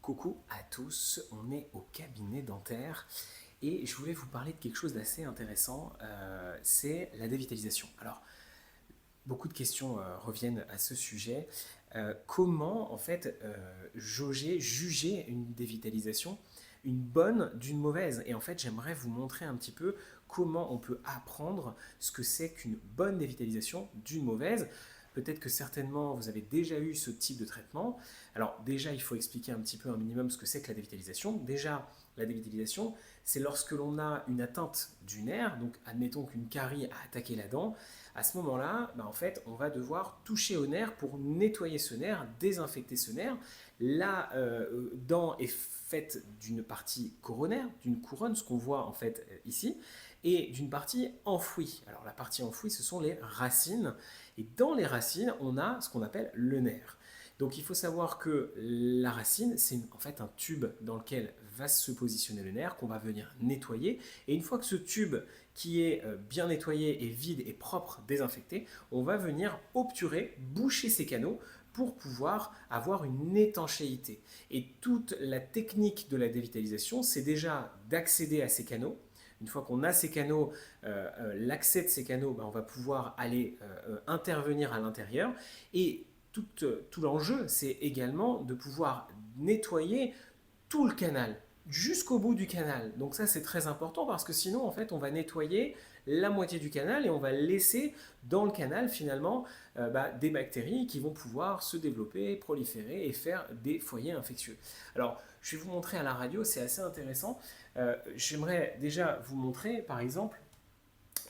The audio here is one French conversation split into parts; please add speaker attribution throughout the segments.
Speaker 1: Coucou à tous, on est au cabinet dentaire et je voulais vous parler de quelque chose d'assez intéressant, c'est la dévitalisation. Alors, beaucoup de questions reviennent à ce sujet. Comment en fait juger une dévitalisation, une bonne d'une mauvaise? Et en fait, j'aimerais vous montrer un petit peu comment on peut apprendre ce que c'est qu'une bonne dévitalisation d'une mauvaise. Peut-être que certainement vous avez déjà eu ce type de traitement. Alors déjà, il faut expliquer un petit peu un minimum ce que c'est que la dévitalisation. Déjà, la dévitalisation, c'est lorsque l'on a une atteinte du nerf, donc admettons qu'une carie a attaqué la dent. À ce moment-là, en fait, on va devoir toucher au nerf pour nettoyer ce nerf, désinfecter ce nerf. La dent est faite d'une partie coronaire, d'une couronne, ce qu'on voit en fait ici, et d'une partie enfouie. Alors la partie enfouie, ce sont les racines, et dans les racines, on a ce qu'on appelle le nerf. Donc il faut savoir que la racine, c'est en fait un tube dans lequel va se positionner le nerf qu'on va venir nettoyer. Et une fois que ce tube qui est bien nettoyé et vide et propre, désinfecté, on va venir obturer, boucher ces canaux pour pouvoir avoir une étanchéité. Et toute la technique de la dévitalisation, c'est déjà d'accéder à ces canaux. Une fois qu'on a ces canaux, l'accès de ces canaux, on va pouvoir aller intervenir à l'intérieur. Et tout l'enjeu, c'est également de pouvoir nettoyer tout le canal, jusqu'au bout du canal. Donc ça, c'est très important parce que sinon, en fait, on va nettoyer la moitié du canal et on va laisser dans le canal finalement des bactéries qui vont pouvoir se développer, proliférer et faire des foyers infectieux. Alors, je vais vous montrer à la radio, c'est assez intéressant. J'aimerais déjà vous montrer, par exemple,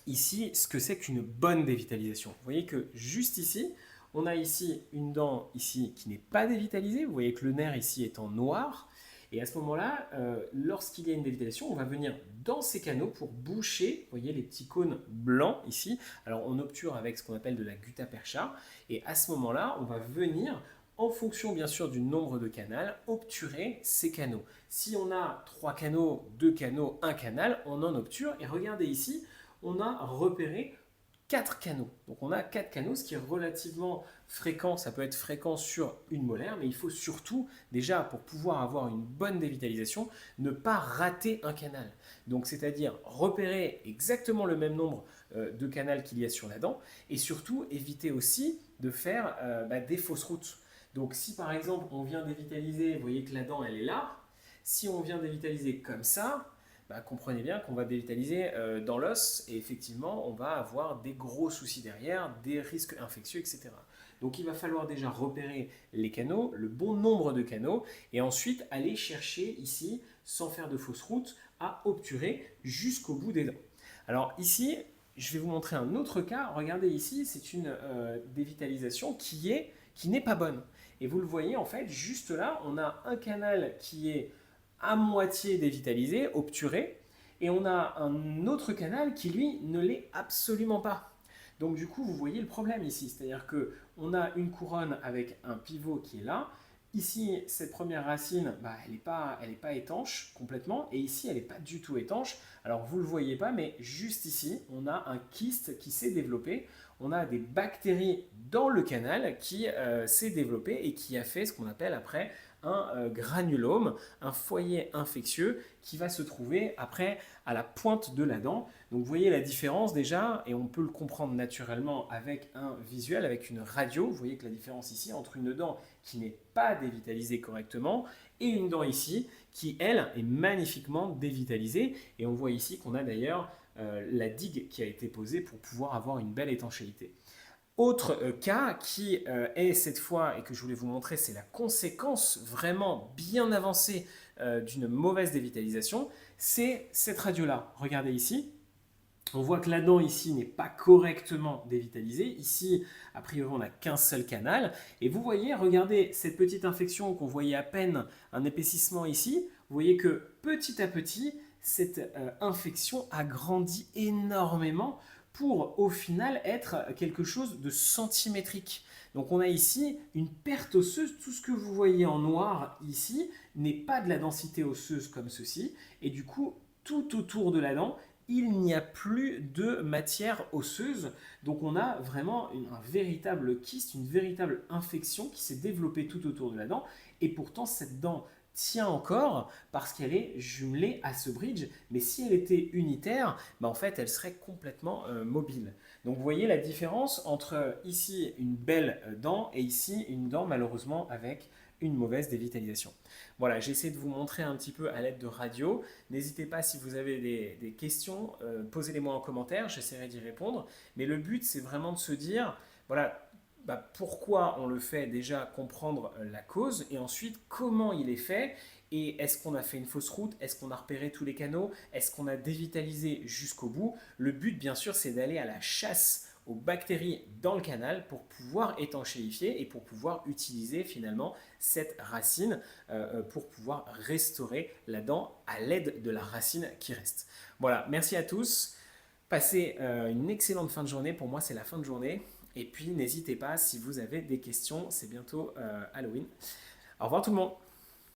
Speaker 1: ici, ce que c'est qu'une bonne dévitalisation. Vous voyez que juste ici, on a ici une dent ici qui n'est pas dévitalisée. Vous voyez que le nerf ici est en noir. Et à ce moment-là, lorsqu'il y a une dévitalisation, on va venir dans ces canaux pour boucher, vous voyez les petits cônes blancs ici. Alors on obture avec ce qu'on appelle de la gutta-percha. Et à ce moment-là, on va venir, en fonction bien sûr du nombre de canaux, obturer ces canaux. Si on a 3 canaux, 2 canaux, 1 canal, on en obture. Et regardez ici, on a repéré 4 canaux. Donc on a 4 canaux, ce qui est relativement fréquent. Ça peut être fréquent sur une molaire, mais il faut surtout, déjà pour pouvoir avoir une bonne dévitalisation, ne pas rater un canal. Donc c'est-à-dire repérer exactement le même nombre de canaux qu'il y a sur la dent, et surtout éviter aussi de faire des fausses routes. Donc si par exemple on vient dévitaliser, vous voyez que la dent elle est là, si on vient dévitaliser comme ça, comprenez bien qu'on va dévitaliser dans l'os et effectivement on va avoir des gros soucis derrière, des risques infectieux, etc. Donc il va falloir déjà repérer les canaux, le bon nombre de canaux et ensuite aller chercher ici, sans faire de fausses routes, à obturer jusqu'au bout des dents. Alors ici, je vais vous montrer un autre cas. Regardez ici, c'est une dévitalisation qui n'est pas bonne. Et vous le voyez en fait, juste là, on a un canal qui est à moitié dévitalisé, obturé, et on a un autre canal qui lui ne l'est absolument pas. Donc du coup, vous voyez le problème ici, c'est-à-dire que on a une couronne avec un pivot qui est là. Ici, cette première racine, elle n'est pas étanche complètement, et ici, elle n'est pas du tout étanche. Alors vous ne le voyez pas, mais juste ici, on a un kyste qui s'est développé. On a des bactéries dans le canal qui s'est développé et qui a fait ce qu'on appelle après un granulome, un foyer infectieux qui va se trouver après à la pointe de la dent. Donc vous voyez la différence déjà, et on peut le comprendre naturellement avec un visuel, avec une radio. Vous voyez que la différence ici entre une dent qui n'est pas dévitalisée correctement et une dent ici qui, elle, est magnifiquement dévitalisée. Et on voit ici qu'on a d'ailleurs la digue qui a été posée pour pouvoir avoir une belle étanchéité. Autre cas qui est cette fois, et que je voulais vous montrer, c'est la conséquence vraiment bien avancée d'une mauvaise dévitalisation, c'est cette radio-là. Regardez ici, on voit que la dent ici n'est pas correctement dévitalisée. Ici, a priori, on n'a qu'un seul canal. Et vous voyez, regardez cette petite infection qu'on voyait à peine, un épaississement ici. Vous voyez que petit à petit, cette infection a grandi énormément pour au final être quelque chose de centimétrique. Donc on a ici une perte osseuse. Tout ce que vous voyez en noir ici n'est pas de la densité osseuse comme ceci. Et du coup, tout autour de la dent, il n'y a plus de matière osseuse. Donc on a vraiment un véritable kyste, une véritable infection qui s'est développée tout autour de la dent. Et pourtant, cette dent tient encore parce qu'elle est jumelée à ce bridge, mais si elle était unitaire, bah en fait elle serait complètement mobile. Donc vous voyez la différence entre ici une belle dent et ici une dent malheureusement avec une mauvaise dévitalisation. Voilà, j'essaie de vous montrer un petit peu à l'aide de radio. N'hésitez pas si vous avez des questions, posez-les-moi en commentaire, j'essaierai d'y répondre. Mais le but c'est vraiment de se dire, voilà, bah, pourquoi on le fait, déjà comprendre la cause et ensuite comment il est fait et est-ce qu'on a fait une fausse route, est-ce qu'on a repéré tous les canaux, est-ce qu'on a dévitalisé jusqu'au bout. Le but bien sûr c'est d'aller à la chasse aux bactéries dans le canal pour pouvoir étanchéifier et pour pouvoir utiliser finalement cette racine pour pouvoir restaurer la dent à l'aide de la racine qui reste. Voilà, merci à tous. Passez une excellente fin de journée. Pour moi, c'est la fin de journée. Et puis, n'hésitez pas si vous avez des questions. C'est bientôt Halloween. Au revoir tout le monde.